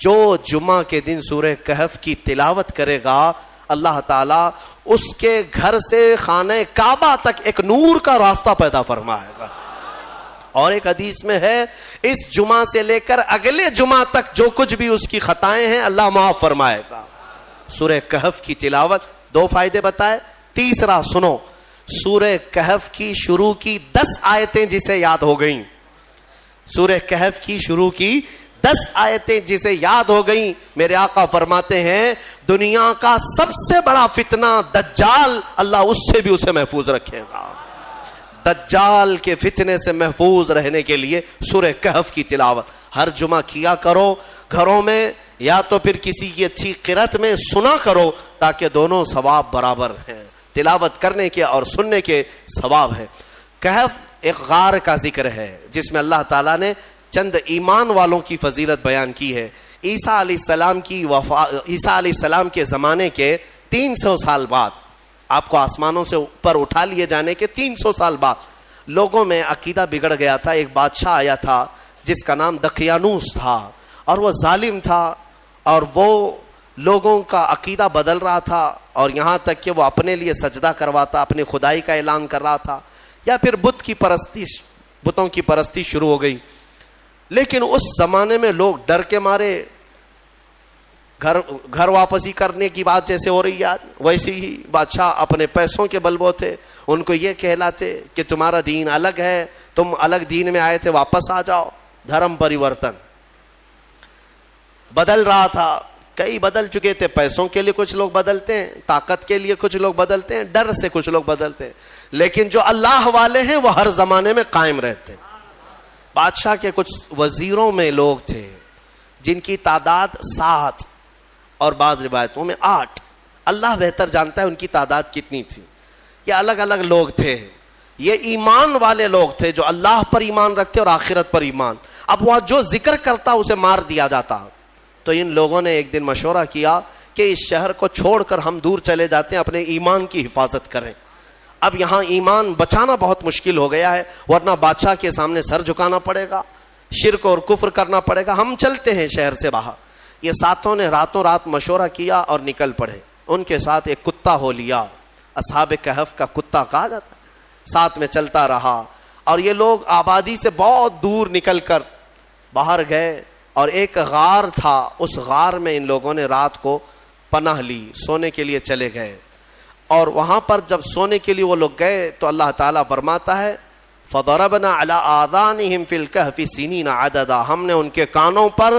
جو جمعہ کے دن سورہ کہف کی تلاوت کرے گا اللہ تعالیٰ اس کے گھر سے خانہ کعبہ تک ایک نور کا راستہ پیدا فرمائے گا. اور ایک حدیث میں ہے اس جمعہ سے لے کر اگلے جمعہ تک جو کچھ بھی اس کی خطائیں ہیں اللہ معاف فرمائے گا. سورہ کہف کی تلاوت 2 فائدے بتائے. تیسرا سنو, سورہ کہف کی شروع کی 10 آیتیں جسے یاد ہو گئیں, سورہ کہف کی شروع کی 10 آیتیں جسے یاد ہو گئیں, میرے آقا فرماتے ہیں دنیا کا سب سے بڑا فتنہ دجال اللہ اس سے بھی اسے محفوظ رکھے گا. دجال کے فتنے سے محفوظ رہنے کے لیے سورہ کہف کی تلاوت ہر جمعہ کیا کرو گھروں میں, یا تو پھر کسی کی اچھی قرأت میں سنا کرو, تاکہ دونوں ثواب برابر ہیں. تلاوت کرنے کے اور سننے کے ثواب ہے. کہف ایک غار کا ذکر ہے جس میں اللہ تعالیٰ نے چند ایمان والوں کی فضیلت بیان کی ہے. عیسیٰ علیہ السلام کے زمانے کے 300 سال بعد, آپ کو آسمانوں سے اوپر اٹھا لیے جانے کے 300 سال بعد لوگوں میں عقیدہ بگڑ گیا تھا. ایک بادشاہ آیا تھا جس کا نام دقیانوس تھا, اور وہ ظالم تھا, اور وہ لوگوں کا عقیدہ بدل رہا تھا, اور یہاں تک کہ وہ اپنے لیے سجدہ کرواتا, اپنی خدائی کا اعلان کر رہا تھا, یا پھر بتوں کی پرستی شروع ہو گئی. لیکن اس زمانے میں لوگ ڈر کے مارے گھر واپسی کرنے کی بات جیسے ہو رہی ہے ویسی ہی بادشاہ اپنے پیسوں کے بلبوتے ان کو یہ کہلاتے کہ تمہارا دین الگ ہے, تم الگ دین میں آئے تھے, واپس آ جاؤ. دھرم پریورتن بدل رہا تھا, کئی بدل چکے تھے. پیسوں کے لیے کچھ لوگ بدلتے ہیں, طاقت کے لیے کچھ لوگ بدلتے ہیں, ڈر سے کچھ لوگ بدلتے ہیں, لیکن جو اللہ والے ہیں وہ ہر زمانے میں قائم رہتے ہیں. بادشاہ کے کچھ وزیروں میں لوگ تھے جن کی تعداد 7 اور بعض روایتوں میں 8, اللہ بہتر جانتا ہے ان کی تعداد کتنی تھی. یہ الگ الگ لوگ تھے, یہ ایمان والے لوگ تھے جو اللہ پر ایمان رکھتے اور آخرت پر ایمان. اب وہ جو ذکر کرتا اسے مار دیا جاتا. تو ان لوگوں نے ایک دن مشورہ کیا کہ اس شہر کو چھوڑ کر ہم دور چلے جاتے ہیں, اپنے ایمان کی حفاظت کریں. اب یہاں ایمان بچانا بہت مشکل ہو گیا ہے, ورنہ بادشاہ کے سامنے سر جھکانا پڑے گا, شرک اور کفر کرنا پڑے گا. ہم چلتے ہیں شہر سے باہر. یہ ساتوں نے راتوں رات مشورہ کیا اور نکل پڑے. ان کے ساتھ ایک کتا ہو لیا, اصحاب کہف کا کتا کہا جاتا, ساتھ میں چلتا رہا. اور یہ لوگ آبادی سے بہت دور نکل کر باہر گئے, اور ایک غار تھا, اس غار میں ان لوگوں نے رات کو پناہ لی, سونے کے لیے چلے گئے. اور وہاں پر جب سونے کے لیے وہ لوگ گئے تو اللہ تعالیٰ فرماتا ہے فَضَرَبْنَا عَلَىٰ آذَانِهِمْ فِي الْكَهْفِ سِنِينَ عَدَدًا, ہم نے ان کے کانوں پر